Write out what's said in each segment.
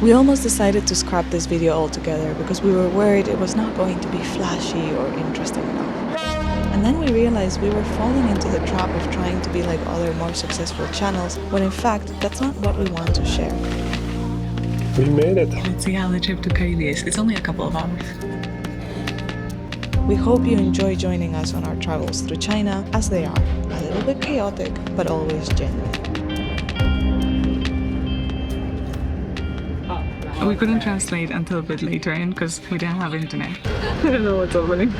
We almost decided to scrap this video altogether because we were worried it was not going to be flashy or interesting enough. And then we realized we were falling into the trap of trying to be like other more successful channels, when in fact that's not what we want to share. We made it! Let's see how the trip to Kaili is. It's only a couple of hours. We hope you enjoy joining us on our travels through China, as they are, a little bit chaotic, but always genuine. We couldn't translate until a bit later in because we didn't have internet. I don't know what's happening.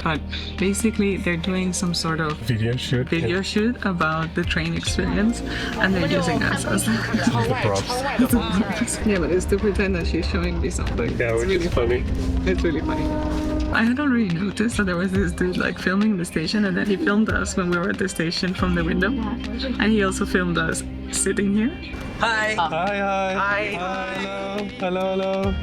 But basically they're doing some sort of Video shoot about the train experience, and they're using us as the props. Yeah, but it's to pretend that she's showing me something. Yeah, which is funny. It's really funny. I had already noticed that there was this dude like filming the station, and then he filmed us when we were at the station from the window, and he also filmed us sitting here. Hi! Hi! Hello!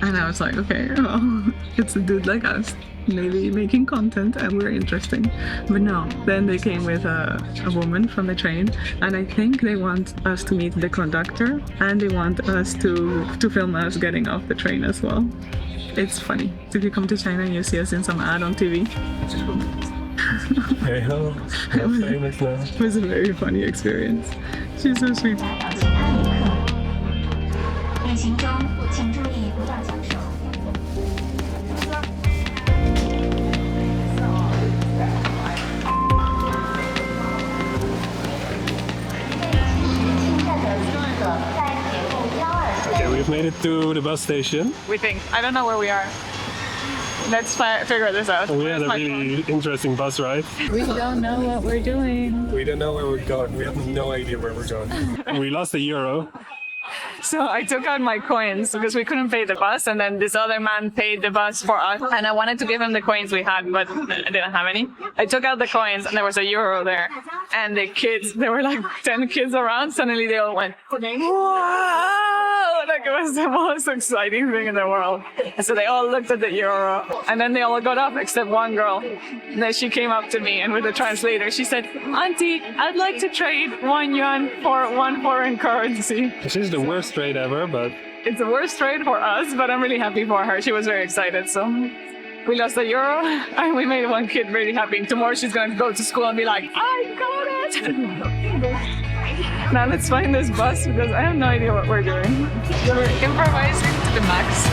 And I was like, okay, well, it's a dude like us, maybe making content, and we're interesting. But no, then they came with a woman from the train, and I think they want us to meet the conductor, and they want us to film us getting off the train as well. It's funny. If you come to China and you see us in some ad on TV. Hey ho, we're famous now. It was a very funny experience. She's so sweet. Okay, we've made it to the bus station. We think. I don't know where we are. Let's figure this out. We had a really interesting bus ride. We don't know what we're doing. We don't know where we're going. We have no idea where we're going. We lost €1. So I took out my coins because we couldn't pay the bus, and then this other man paid the bus for us, and I wanted to give him the coins we had, but I didn't have any. I took out the coins and there was €1 there, and the kids, there were like 10 kids around, suddenly they all went, "Wow!" Like it was the most exciting thing in the world. And so they all looked at the €1, and then they all got up except one girl. And then she came up to me, and with the translator she said, "Auntie, I'd like to trade €1 for one foreign currency." She's the worst trade ever, but... It's the worst trade for us, but I'm really happy for her. She was very excited, so... We lost €1, and we made one kid really happy. Tomorrow she's going to go to school and be like, "I got it!" Now let's find this bus, because I have no idea what we're doing. We're improvising to the max.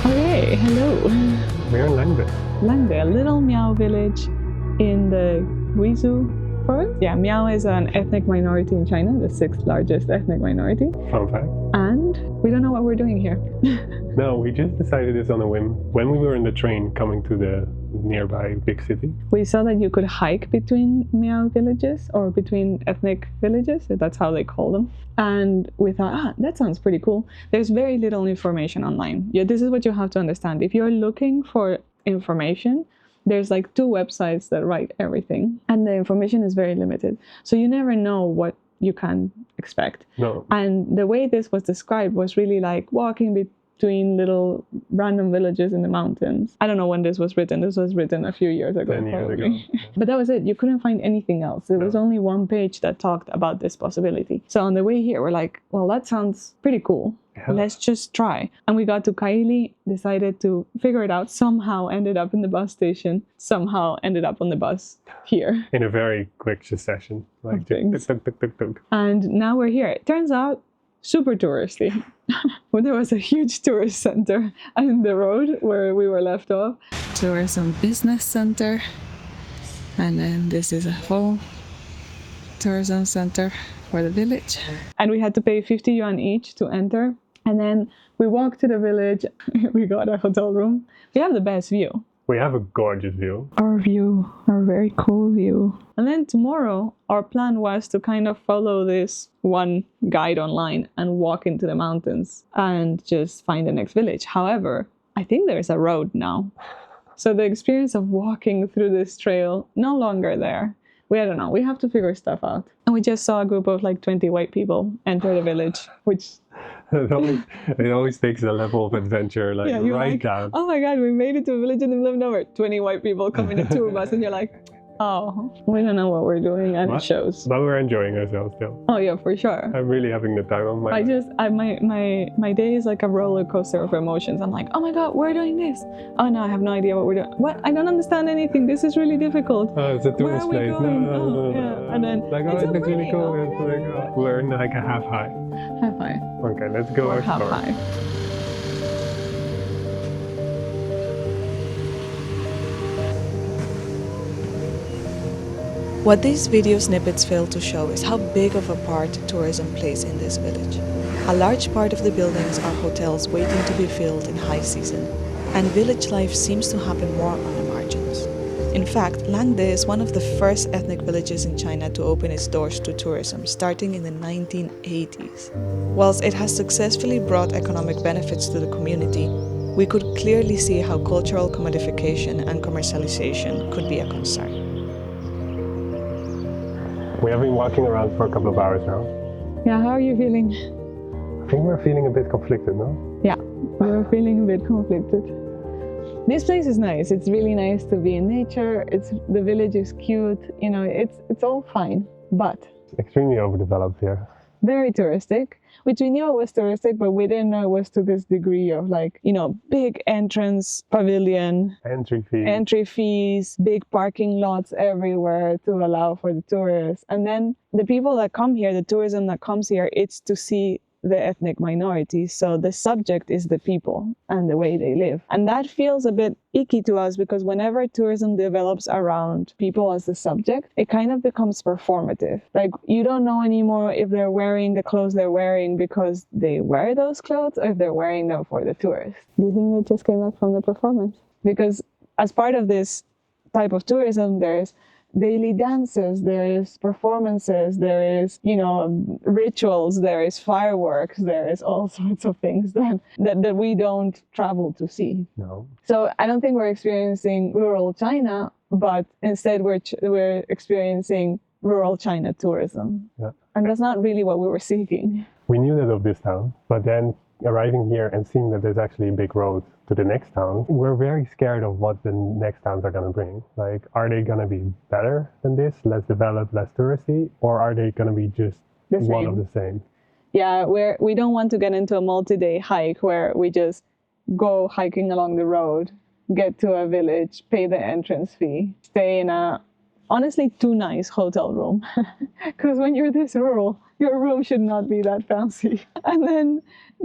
Okay, hello. We're in Langde. Langde, a little Miao village in the Guizhou province. Yeah, Miao is an ethnic minority in China, the 6th largest ethnic minority. Fun fact. And we don't know what we're doing here. No, we just decided this on a whim. When we were in the train coming to the nearby big city. We saw that you could hike between Miao villages, or between ethnic villages, that's how they call them. And we thought, that sounds pretty cool. There's very little information online. Yeah, this is what you have to understand. If you're looking for information, there's like 2 websites that write everything, and the information is very limited. So you never know what you can expect. No. And the way this was described was really like walking between little random villages in the mountains. I don't know when this was written. This was written a few years ago. 10 years probably. ago. But that was it. You couldn't find anything else. There was only one page that talked about this possibility. So on the way here, we're like, well, that sounds pretty cool. Yeah. Let's just try. And we got to Kaili, decided to figure it out, somehow ended up in the bus station, somehow ended up on the bus here. In a very quick succession. Like tuk. And now we're here. It turns out, super touristy. When there was a huge tourist center on the road where we were left off. Tourism business center. And then this is a full tourism center for the village. And we had to pay 50 yuan each to enter. And then we walked to the village. We got a hotel room. We have the best view. We have a gorgeous view. Our very cool view. And then tomorrow, our plan was to kind of follow this one guide online and walk into the mountains and just find the next village. However, I think there's a road now. So the experience of walking through this trail, no longer there. I don't know, we have to figure stuff out. And we just saw a group of like 20 white people enter the village, which... it always takes a level of adventure, like you're right like, down. oh my God, we made it to a village in the middle of nowhere. 20 white people come in a tour bus and you're like, oh, we don't know what we're doing, and it shows. But we're enjoying ourselves still. Oh yeah, for sure. I'm really having the time of my life. My day is like a roller coaster of emotions. I'm like, oh my God, we're doing this. Oh no, I have no idea what we're doing. What? I don't understand anything. This is really difficult. Oh, it's a tourist place. No. Yeah. And then like, it's it's really cool. Oh It's like, we're in like a half high. Half high. Okay, let's go Or explore. half high. What these video snippets fail to show is how big of a part tourism plays in this village. A large part of the buildings are hotels waiting to be filled in high season, and village life seems to happen more on the margins. In fact, Langde is one of the first ethnic villages in China to open its doors to tourism, starting in the 1980s. Whilst it has successfully brought economic benefits to the community, we could clearly see how cultural commodification and commercialization could be a concern. We have been walking around for a couple of hours now. Yeah, how are you feeling? I think we're feeling a bit conflicted, no? Yeah, we're feeling a bit conflicted. This place is nice. It's really nice to be in nature. The village is cute. You know, it's all fine, but Extremely overdeveloped here. very touristic, which we knew it was touristic, but we didn't know it was to this degree of like, you know, big entrance pavilion, entry fees, big parking lots everywhere to allow for the tourists. And then the people that come here, the tourism that comes here, it's to see the ethnic minorities. So the subject is the people and the way they live. And that feels a bit icky to us because whenever tourism develops around people as the subject, it kind of becomes performative. Like you don't know anymore if they're wearing the clothes they're wearing because they wear those clothes or if they're wearing them for the tourists. Do you think they just came up from the performance? Because as part of this type of tourism, there's daily dances, there is performances, there is, you know, rituals, there is fireworks, there is all sorts of things that we don't travel to see. No. So I don't think we're experiencing rural China, but instead we're experiencing rural China tourism. Yeah. And that's not really what we were seeking. We knew that of this town, but then arriving here and seeing that there's actually a big road to the next town, we're very scared of what the next towns are going to bring. Like, are they going to be better than this, less developed, less touristy, or are they going to be just one of the same? Yeah, we don't want to get into a multi-day hike where we just go hiking along the road, get to a village, pay the entrance fee, stay in a honestly too nice hotel room. Because when you're this rural, your room should not be that fancy. And then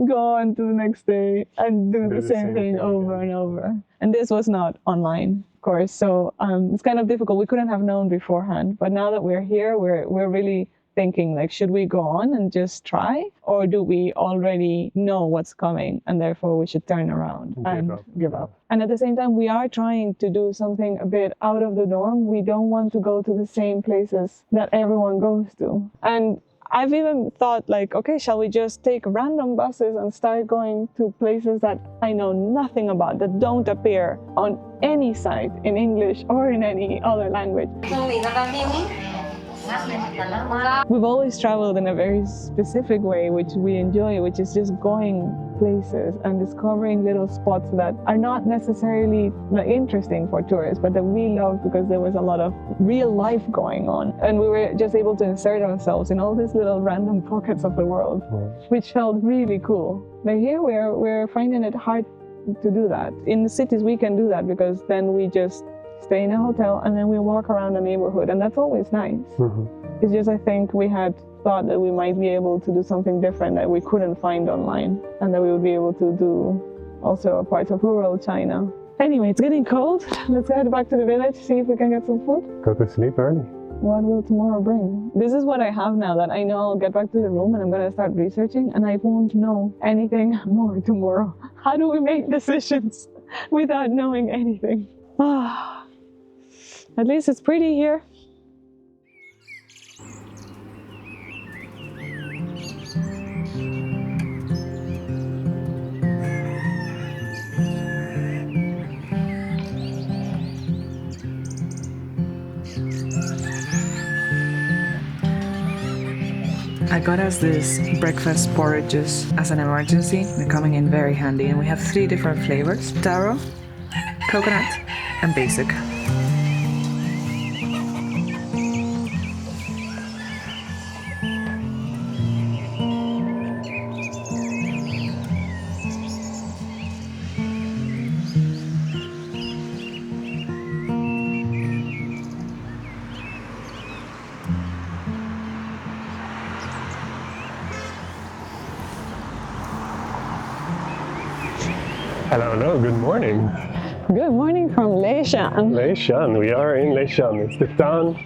go on to the next day and do the same thing over and over. And this was not online, of course. So it's kind of difficult. We couldn't have known beforehand. But now that we're here, we're really thinking, like, should we go on and just try? Or do we already know what's coming and therefore we should turn around and give up? And at the same time, we are trying to do something a bit out of the norm. We don't want to go to the same places that everyone goes to. And I've even thought, like, okay, shall we just take random buses and start going to places that I know nothing about, that don't appear on any site in English or in any other language? We've always traveled in a very specific way, which we enjoy, which is just going places and discovering little spots that are not necessarily like interesting for tourists, but that we love because there was a lot of real life going on. And we were just able to insert ourselves in all these little random pockets of the world, which felt really cool. But here we're finding it hard to do that. In the cities we can do that because then we just stay in a hotel and then we walk around the neighborhood, and that's always nice. It's just, I think we had thought that we might be able to do something different that we couldn't find online, and that we would be able to do also a part of rural China. Anyway, it's getting cold. Let's head back to the village, see if we can get some food. Go to sleep early. What will tomorrow bring? This is what I have now, that I know I'll get back to the room and I'm going to start researching, and I won't know anything more tomorrow. How do we make decisions without knowing anything? At least it's pretty here. I got us this breakfast porridges as an emergency. They're coming in very handy, and we have 3 different flavors: taro, coconut, and basic. Hello, good morning. Good morning from Leishan. Leishan, we are in Leishan. It's the town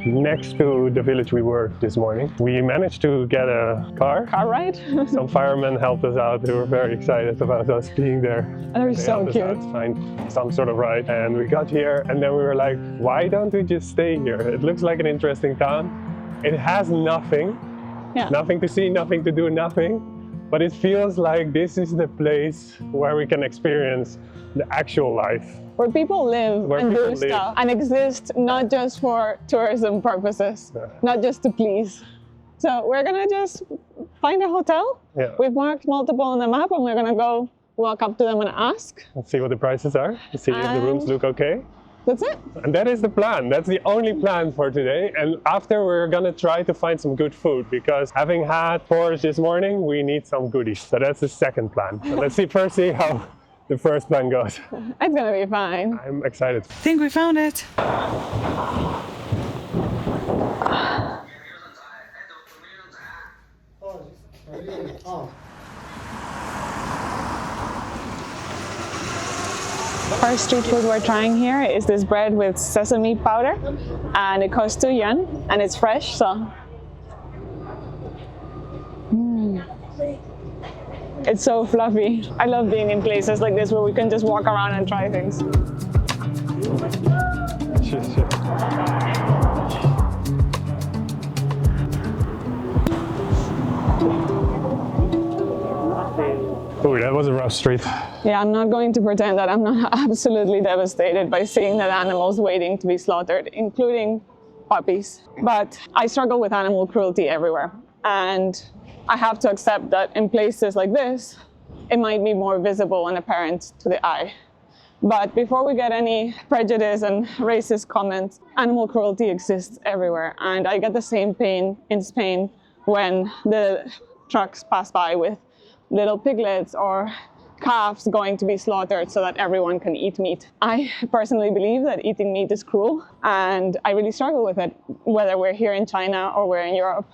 next to the village we were this morning. We managed to get a car. Car ride? Some firemen helped us out. They were very excited about us being there. They're They so helped us cute. out to find some sort of ride. And we got here and then we were like, why don't we just stay here? It looks like an interesting town. It has nothing. Yeah. Nothing to see, nothing to do, nothing. But it feels like this is the place where we can experience the actual life. Where people live Where and people do live. stuff and exist not just for tourism purposes, not just to please. So we're gonna just find a hotel. Yeah. We've marked multiple on the map and we're gonna go walk up to them and ask. Let's see what the prices are. Let's see if the rooms And- look okay. That's it. And that is the plan. That's the only plan for today. And after we're gonna try to find some good food because having had porridge this morning, we need some goodies. So that's the second plan. So let's see how the first plan goes. It's gonna be fine. I'm excited. I think we found it. First street food we're trying here is this bread with sesame powder, and it costs 2 yuan, and it's fresh, so. It's so fluffy. I love being in places like this where we can just walk around and try things. Oh, that was a rough street. Yeah, I'm not going to pretend that I'm not absolutely devastated by seeing that animals waiting to be slaughtered, including puppies. But I struggle with animal cruelty everywhere. And I have to accept that in places like this, it might be more visible and apparent to the eye. But before we get any prejudice and racist comments, animal cruelty exists everywhere. And I get the same pain in Spain when the trucks pass by with little piglets or calves going to be slaughtered so that everyone can eat meat. I personally believe that eating meat is cruel, and I really struggle with it, whether we're here in China or we're in Europe.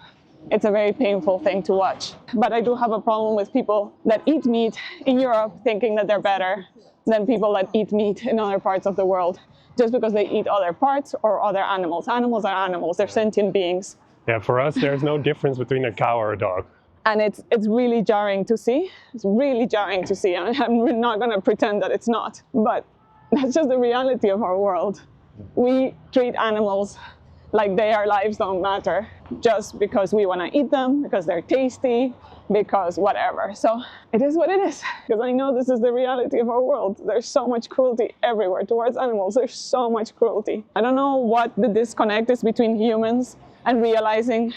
It's a very painful thing to watch. But I do have a problem with people that eat meat in Europe thinking that they're better than people that eat meat in other parts of the world, just because they eat other parts or other animals. Animals are animals, they're sentient beings. Yeah, for us, there's no difference between a cow or a dog. And it's really jarring to see. It's really jarring to see. I'm not going to pretend that it's not. But that's just the reality of our world. We treat animals like their lives don't matter just because we want to eat them, because they're tasty, because whatever. So it is what it is. Because I know this is the reality of our world. There's so much cruelty everywhere towards animals. There's so much cruelty. I don't know what the disconnect is between humans and realizing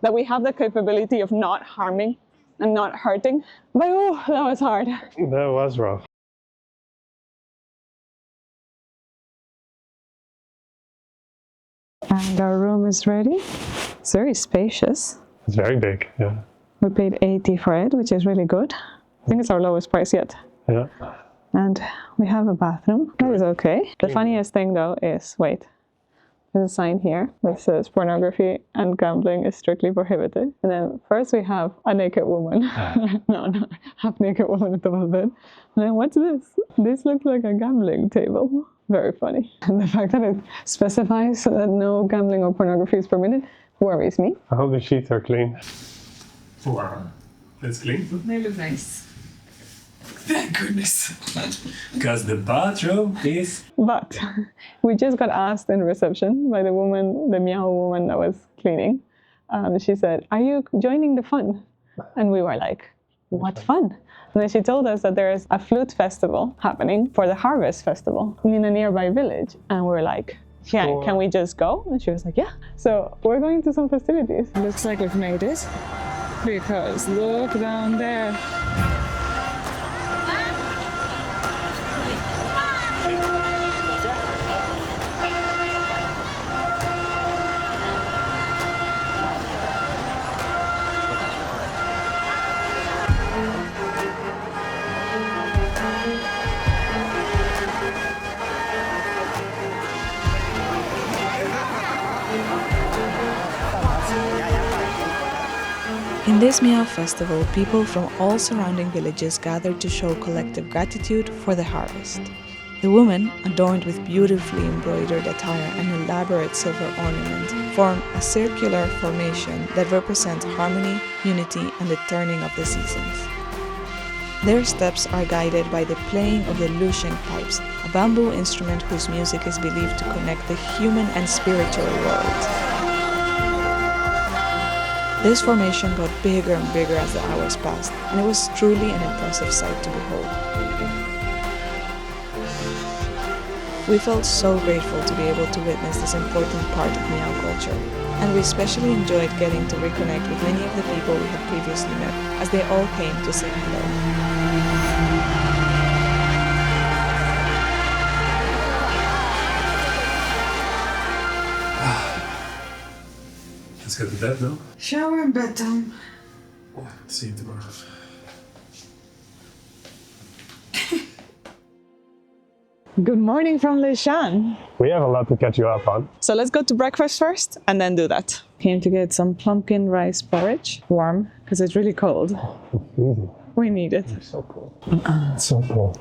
that we have the capability of not harming and not hurting. But oh, that was hard. That was rough. And our room is ready. It's very spacious. It's very big, yeah. We paid 80 for it, which is really good. I think it's our lowest price yet. Yeah. And we have a bathroom. That is okay. The funniest thing though is, wait, there's a sign here that says pornography and gambling is strictly prohibited. And then first we have a naked woman. No, half naked woman at the top of the bed. And then what's this? This looks like a gambling table. Very funny. And the fact that it specifies that no gambling or pornography is permitted worries me. I hope the sheets are clean. That's clean. They look nice. Thank goodness. Because the bathroom is... But we just got asked in reception by the woman, the Miao woman that was cleaning. She said, "Are you joining the fun?" And we were like, "What fun?" And then she told us that there is a flute festival happening for the harvest festival in a nearby village. And we were like, Yeah, Or- can we just go? And she was like, yeah. So we're going to some festivities. Looks like we've made it because look down there. In this Miao festival, people from all surrounding villages gathered to show collective gratitude for the harvest. The women, adorned with beautifully embroidered attire and elaborate silver ornament, form a circular formation that represents harmony, unity, and the turning of the seasons. Their steps are guided by the playing of the Leishan pipes, a bamboo instrument whose music is believed to connect the human and spiritual worlds. This formation got bigger and bigger as the hours passed, and it was truly an impressive sight to behold. We felt so grateful to be able to witness this important part of Miao culture, and we especially enjoyed getting to reconnect with many of the people we had previously met, as they all came to say hello. Let's go to bed now. Shower and bedtime. See you tomorrow. Good morning from Leishan. We have a lot to catch you up on. So let's go to breakfast first and then do that. Came to get some pumpkin rice porridge, warm, because it's really cold. Easy. We need it. So cool. It's so cool.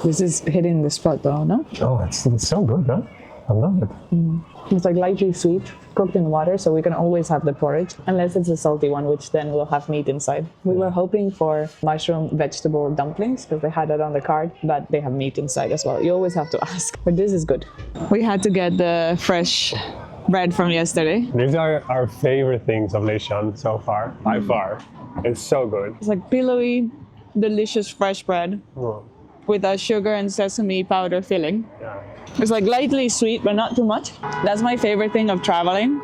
This is hitting the spot though, no? Oh, it's so good, huh? I love it. It's like lightly sweet, cooked in water, so we can always have the porridge, unless it's a salty one, which then will have meat inside. We were hoping for mushroom vegetable dumplings, because they had it on the card, but they have meat inside as well. You always have to ask, but this is good. We had to get the fresh bread from yesterday. These are our favorite things of Leishan so far, by far. It's so good. It's like pillowy, delicious fresh bread Oh, with a sugar and sesame powder filling. yeah. It's like lightly sweet, but not too much. That's my favorite thing of traveling,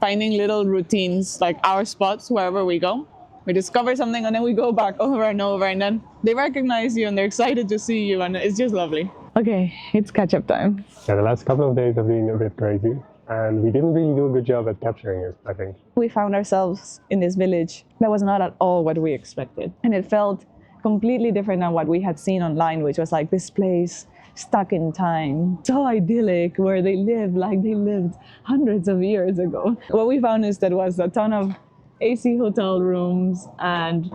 finding little routines, like our spots wherever we go. We discover something and then we go back over and over, and then they recognize you and they're excited to see you, and it's just lovely. Okay, it's catch-up time. Yeah, the last couple of days have been a bit crazy, and we didn't really do a good job at capturing it, I think. We found ourselves in this village that was not at all what we expected. And it felt completely different than what we had seen online, which was like this place stuck in time, so idyllic, where they live like they lived hundreds of years ago. What we found is that was a ton of AC hotel rooms and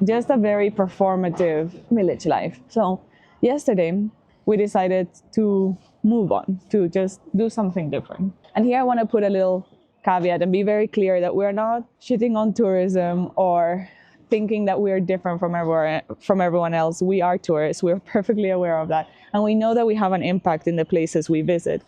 just a very performative village life. So yesterday we decided to move on, to just do something different. And here I want to put a little caveat and be very clear that we're not shitting on tourism or thinking that we're different from everyone else. We are tourists, we're perfectly aware of that. And we know that we have an impact in the places we visit.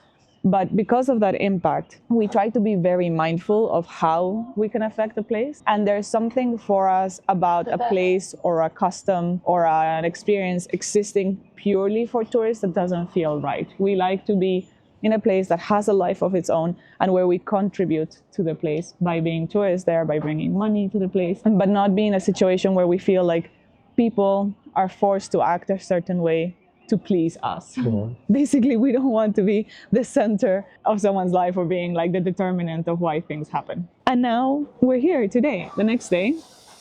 But because of that impact, we try to be very mindful of how we can affect the place. And there's something for us about a place or a custom or an experience existing purely for tourists that doesn't feel right. We like to be in a place that has a life of its own and where we contribute to the place by being tourists there, by bringing money to the place, but not be in a situation where we feel like people are forced to act a certain way to please us. Basically, we don't want to be the center of someone's life or being like the determinant of why things happen. And now we're here today. The next day,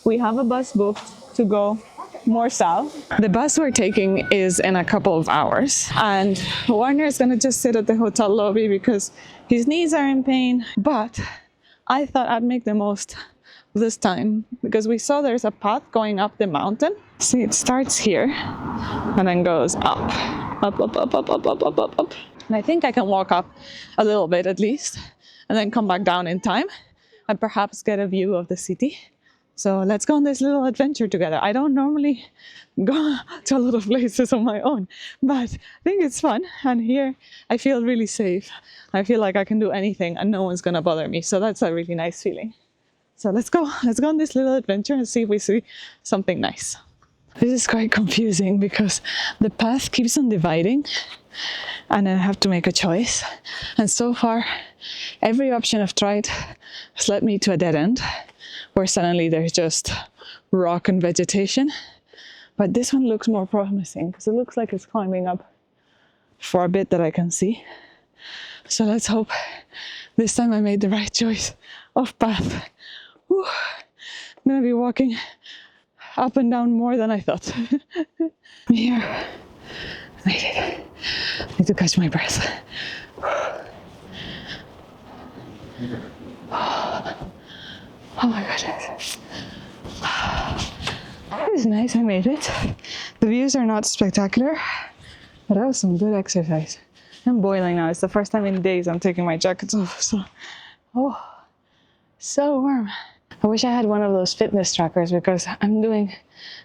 we have a bus booked to go more south. The bus we're taking is in a couple of hours, and Warner is gonna just sit at the hotel lobby because his knees are in pain. But I thought I'd make the most of this time because we saw there's a path going up the mountain. See, it starts here and then goes up. And I think I can walk up a little bit at least and then come back down in time and perhaps get a view of the city. So let's go on this little adventure together. I don't normally go to a lot of places on my own, but I think it's fun. And here I feel really safe. I feel like I can do anything and no one's gonna bother me. So that's a really nice feeling. So let's go on this little adventure and see if we see something nice. This is quite confusing because the path keeps on dividing and then I have to make a choice. And so far, every option I've tried has led me to a dead end, where suddenly there's just rock and vegetation. But this one looks more promising because it looks like it's climbing up for a bit that I can see. So let's hope this time I made the right choice of path. Whew. I'm gonna be walking up and down more than I thought. I'm here. I made it. I need to catch my breath. Oh my goodness. This is nice, I made it. The views are not spectacular, but that was some good exercise. I'm boiling now. It's the first time in days I'm taking my jackets off, so so warm. I wish I had one of those fitness trackers because I'm doing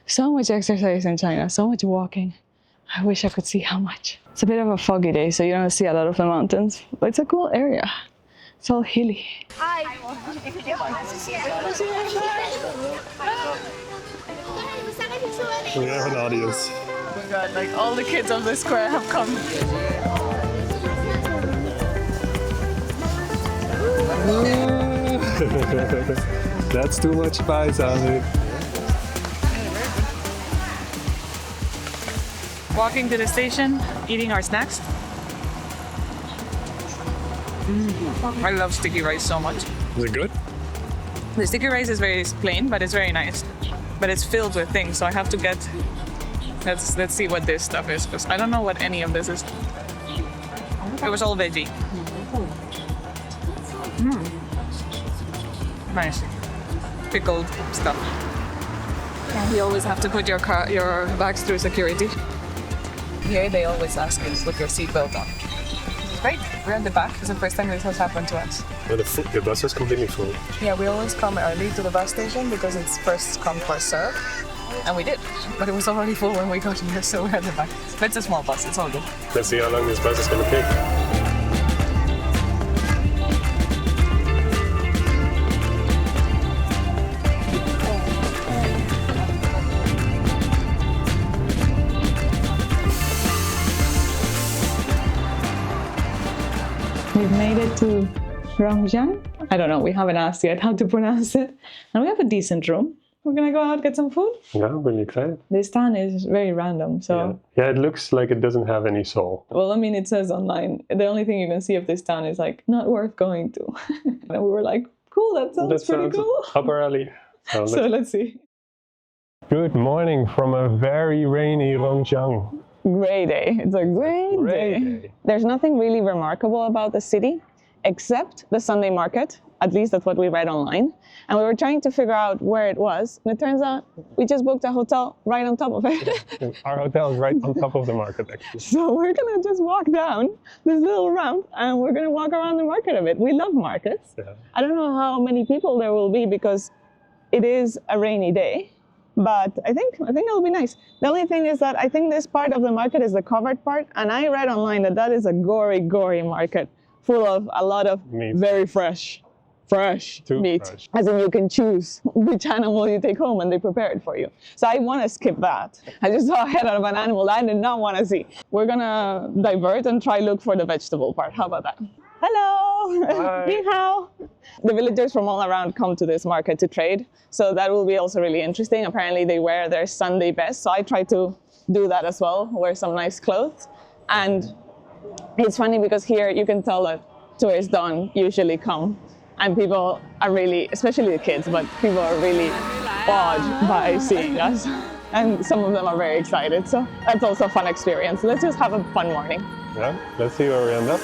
so much exercise in China, so much walking. I wish I could see how much. It's a bit of a foggy day, so you don't see a lot of the mountains, but it's a cool area. It's all hilly. We have an audience. Oh my god, like all the kids of the square have come. That's too much spice on it. Walking to the station, eating our snacks. I love sticky rice so much. Is it good? The sticky rice is very plain, but it's very nice. But it's filled with things, so I have to get... Let's see what this stuff is, because I don't know what any of this is. It was all veggie. Nice. Pickled stuff. You always have to put your bags through security. Here they always ask you to put your seatbelt on. Right, we're at the back. It's the first time this has happened to us. Well, the bus is completely full. Yeah, we always come early to the bus station because it's first come, first serve. And we did. But it was already full when we got here, so we're at the back. But it's a small bus, it's all good. Let's see how long this bus is going to take. We've made it to Rongjiang. I don't know, we haven't asked yet how to pronounce it. And we have a decent room. We're gonna go out, get some food. Yeah, I'm really excited. This town is very random, so... Yeah, it looks like it doesn't have any soul. Well, I mean, it says online, the only thing you can see of this town is like, not worth going to. And we were like, cool, that sounds pretty cool. Up our alley. So let's see. Good morning from a very rainy Rongjiang. Great day. It's a great day. There's nothing really remarkable about the city, except the Sunday market. At least that's what we read online. And we were trying to figure out where it was. And it turns out we just booked a hotel right on top of it. Our hotel is right on top of the market, actually. So we're going to just walk down this little ramp and we're going to walk around the market a bit. We love markets. Yeah. I don't know how many people there will be because it is a rainy day. But I think it'll be nice. The only thing is that I think this part of the market is the covered part. And I read online that is a gory market full of a lot of meat. Very fresh meat. Fresh. As in you can choose which animal you take home and they prepare it for you. So I want to skip that. I just saw a head of an animal that I did not want to see. We're going to divert and try look for the vegetable part. How about that? Hello! Ni hao! The villagers from all around come to this market to trade. So that will be also really interesting. Apparently they wear their Sunday best. So I try to do that as well, wear some nice clothes. And it's funny because here you can tell that tourists don't usually come. And people are really, especially the kids, but people are really awed by seeing us. And some of them are very excited. So that's also a fun experience. Let's just have a fun morning. Yeah, let's see where we end up.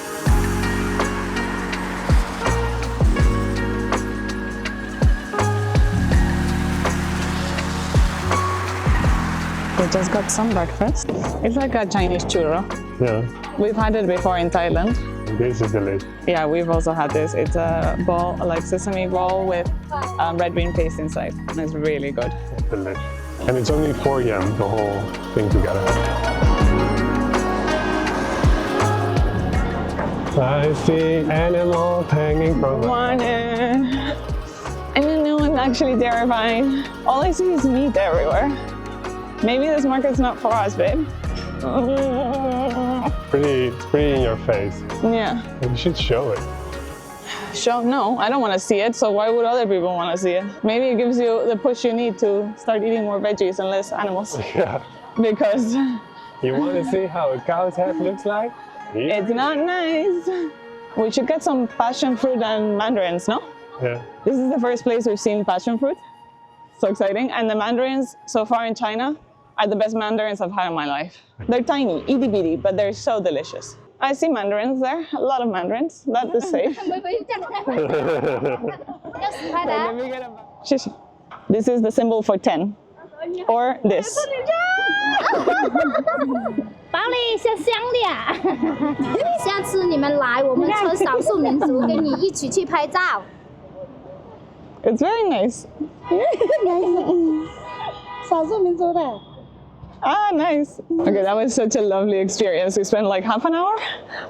We just got some breakfast. It's like a Chinese churro. Yeah. We've had it before in Thailand. This is delicious. Yeah, we've also had this. It's a ball, like sesame ball with red bean paste inside. And it's really good. It's delicious. And it's only 4 yen, the whole thing together. I see animals hanging from the morning. I don't know, it's actually terrifying. All I see is meat everywhere. Maybe this market's not for us, babe. It's pretty in your face. Yeah. You should show it. No, I don't want to see it, so why would other people want to see it? Maybe it gives you the push you need to start eating more veggies and less animals. Yeah. Because You want to see how a cow's head looks like? Yeah. it's not nice. We should get some passion fruit and mandarins, no? Yeah. This is the first place we've seen passion fruit. So exciting. And the mandarins so far in China are the best mandarins I've had in my life. They're tiny, itty bitty, but they're so delicious. I see mandarins there, a lot of mandarins. That is safe. This is the symbol for 10. Or this. 保你香香的。下次你们来，我们抽少数民族跟你一起去拍照。 It's very nice. 少数民族的。 Ah, nice. Okay, that was such a lovely experience. We spent like half an hour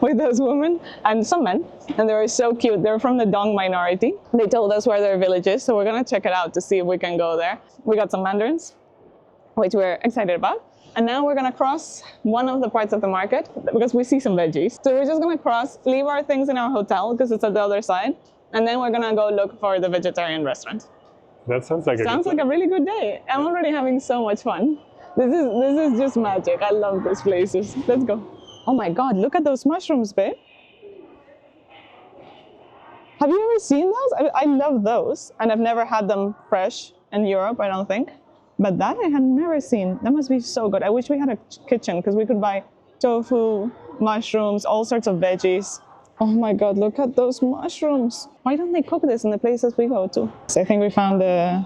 with those women and some men, and they were so cute. They're from the Dong minority. They told us where their village is, so we're gonna check it out to see if we can go there. We got some mandarins, which we're excited about. And now we're gonna cross one of the parts of the market because we see some veggies. So we're just gonna cross, leave our things in our hotel because it's at the other side, and then we're gonna go look for the vegetarian restaurant. That sounds like A really good day. I'm already having so much fun. This is just magic. I love these places. Let's go. Oh my God, look at those mushrooms, babe. Have you ever seen those? I love those, and I've never had them fresh in Europe, I don't think. But that I had never seen. That must be so good. I wish we had a kitchen because we could buy tofu, mushrooms, all sorts of veggies. Oh my God, look at those mushrooms. Why don't they cook this in the places we go to? So I think we found the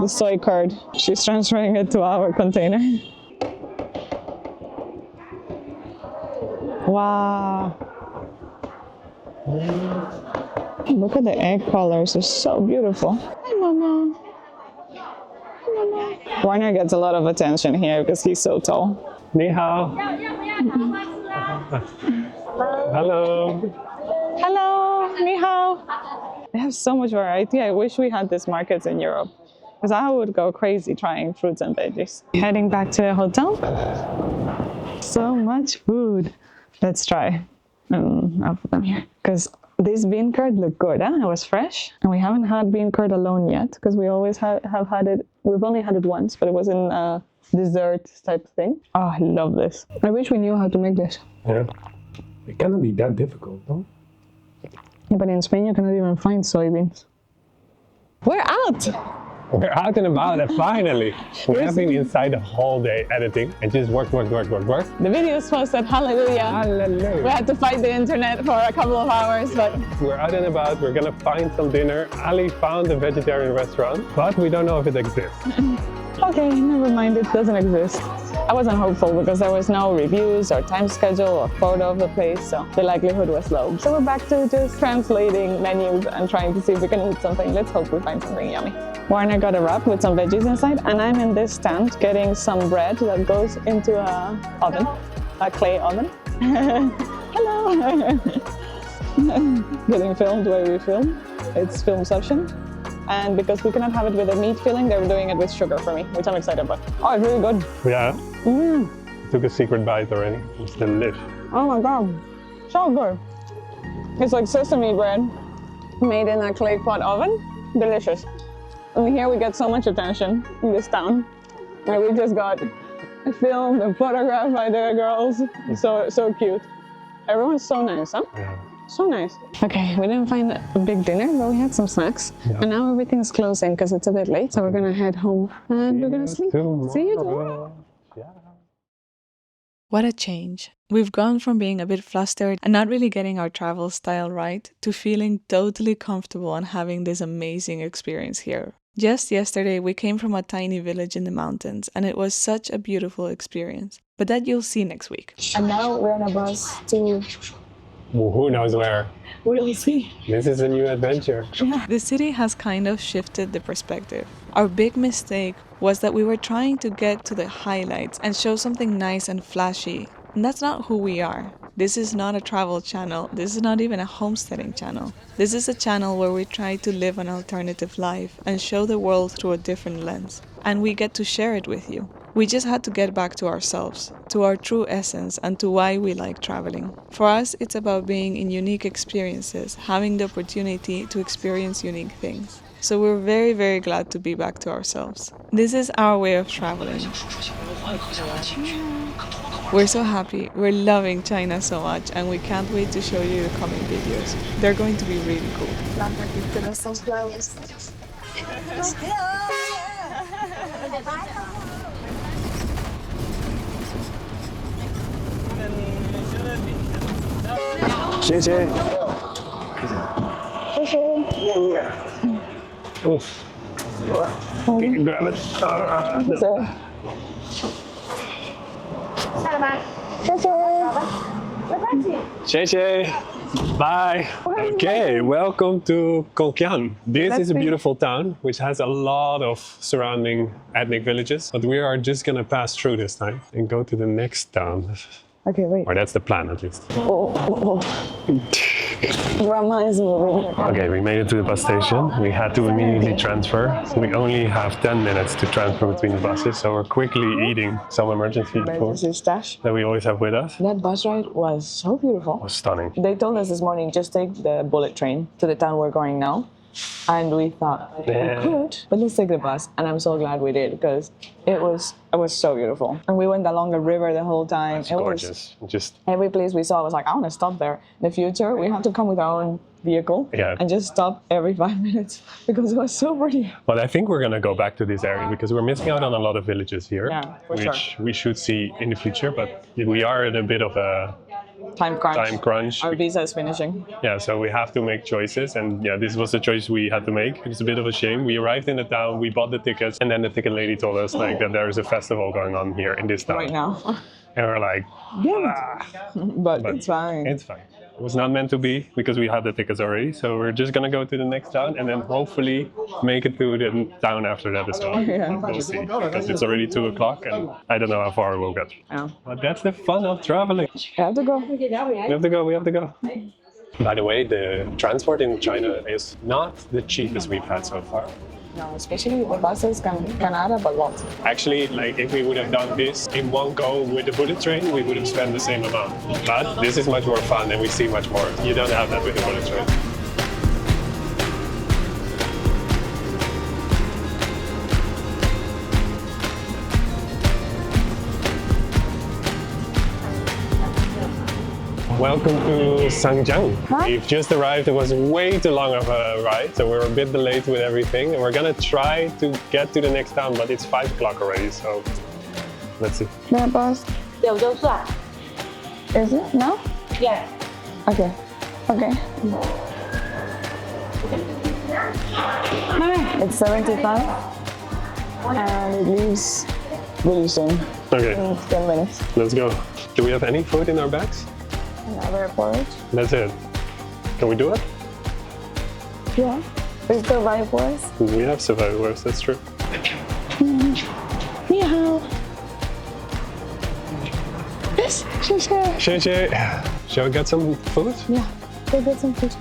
soy curd. She's transferring it to our container. Wow. Look at the egg colors, they're so beautiful. Hi, Mama. Hi, Mama. Warner gets a lot of attention here because he's so tall. Ni hao. Hello. Hello, ni hao. They have so much variety. I wish we had these markets in Europe because I would go crazy trying fruits and veggies. Heading back to the hotel. So much food. Let's try. I'll put them here because this bean curd looked good. It was fresh, and we haven't had bean curd alone yet because we always have had it. We've only had it once, but it was in a dessert type thing. Oh, I love this. I wish we knew how to make this. Yeah. It cannot be that difficult, no? Yeah, but in Spain you cannot even find soybeans. We're out! We're out and about, and finally! We have been inside the whole day editing and just work. The video's posted, hallelujah. Hallelujah. We had to fight the internet for a couple of hours, but We're out and about, we're gonna find some dinner. Ali found a vegetarian restaurant, but we don't know if it exists. okay, never mind, it doesn't exist. I wasn't hopeful because there was no reviews or time schedule or photo of the place, so the likelihood was low. So we're back to just translating menus and trying to see if we can eat something. Let's hope we find something yummy. Warner got a wrap with some veggies inside, and I'm in this stand getting some bread that goes into a clay oven. Hello! Getting filmed the way we film. It's filmception. And because we cannot have it with a meat filling, they're doing it with sugar for me, which I'm excited about. Oh, it's really good. Yeah? Took a secret bite already. It's delicious. Oh my God, so good. It's like sesame bread made in a clay pot oven. Delicious. And here we get so much attention in this town. And we just got filmed and photographed by the girls. So cute. Everyone's so nice, huh? Yeah. So nice. Okay, we didn't find a big dinner, but we had some snacks. Yeah. And now everything's closing because it's a bit late. So we're gonna head home and we're gonna sleep. See you tomorrow. Yeah. What a change. We've gone from being a bit flustered and not really getting our travel style right to feeling totally comfortable and having this amazing experience here. Just yesterday, we came from a tiny village in the mountains and it was such a beautiful experience. But that you'll see next week. And now we're on a bus to... Well, who knows where? We'll see. This is a new adventure. Yeah. The city has kind of shifted the perspective. Our big mistake was that we were trying to get to the highlights and show something nice and flashy. And that's not who we are. This is not a travel channel. This is not even a homesteading channel. This is a channel where we try to live an alternative life and show the world through a different lens. And we get to share it with you. We just had to get back to ourselves, to our true essence, and to why we like traveling. For us, it's about being in unique experiences, having the opportunity to experience unique things. So we're very, very glad to be back to ourselves. This is our way of traveling. We're so happy, we're loving China so much, and we can't wait to show you the coming videos. They're going to be really cool. Bye. Okay, welcome to Gongjiang. This is a beautiful town which has a lot of surrounding ethnic villages, but we are just gonna pass through this time and go to the next town. Okay, wait. Or that's the plan at least. Grandma is moving. Okay, we made it to the bus station. We had to immediately transfer. We only have 10 minutes to transfer between the buses, so we're quickly eating some emergency food Emergency stash. that we always have with us. That bus ride was so beautiful. It was stunning. They told us this morning, just take the bullet train to the town we're going now. And we thought we could, but let's take the bus. And I'm so glad we did because it was so beautiful. And we went along the river the whole time. It's gorgeous. Just Every place we saw was like, I want to stop there. In the future, we have to come with our own vehicle and just stop every 5 minutes because it was so pretty. But I think we're gonna go back to this area because we're missing out on a lot of villages here, which we should see in the future. But we are in a bit of a Time crunch. Our visa is finishing. Yeah, so we have to make choices, and yeah, this was the choice we had to make. It's a bit of a shame. We arrived in the town, we bought the tickets, and then the ticket lady told us like that there is a festival going on here in this town Right now. And we're like, But it's fine. It's fine. It was not meant to be because we had the tickets already. So we're just gonna go to the next town and then hopefully make it to the town after that as well. We'll see, because it's already 2 o'clock and I don't know how far we'll get. Yeah. But that's the fun of traveling. We have to go. We have to go. By the way, the transport in China is not the cheapest we've had so far. No, especially the buses can add up a lot. Actually, like if we would have done this in one go with the bullet train, we would have spent the same amount. But this is much more fun and we see much more. You don't have that with the bullet train. Welcome to Zhangjiang. We've just arrived. It was way too long of a ride, so we're a bit delayed with everything. And we're gonna try to get to the next town, but it's 5 o'clock already, so let's see. The bus. Is it? No? Yeah. Okay. It's 75 and it leaves really soon. Okay, In 10 minutes. let's go. Do we have any food in our bags? Another porridge. That's it. Can we do it? Yeah. We still buy for us. We have survivors, that's true. Miao. Yes. Xie. Shall we get some food? Yeah. Go get some food.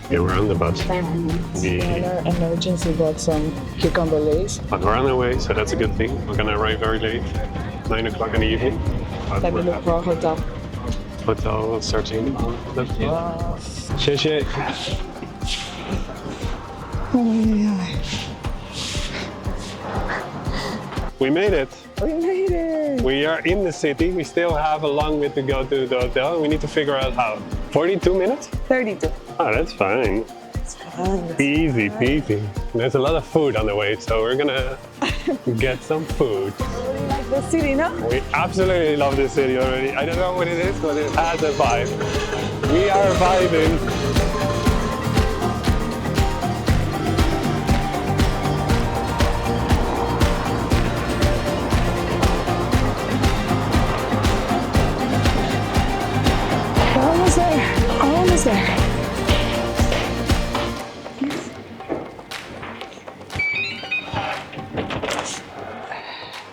Yeah, we're on the bus. Another emergency bought some cucumber lace. But we're on our way, so that's a good thing. We're gonna arrive very late, 9 o'clock in the evening. But Let me we're look happy. for a hotel. Hotel searching the bus. Xie. We made it. We made it. We are in the city. We still have a long way to go to the hotel. We need to figure out how. 42 minutes? 32. Oh, that's fine. Easy peasy. There's a lot of food on the way, so we're gonna get some food. We like the city, no? We absolutely love this city already. I don't know what it is, but it has a vibe. We are vibing. Almost there.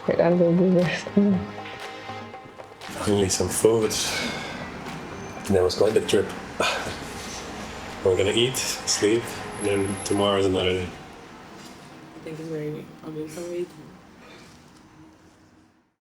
Wait, I'm gonna do this. Finally some food. That was quite a trip. We're gonna eat, sleep, and then tomorrow is another day. I think it's very obvious already.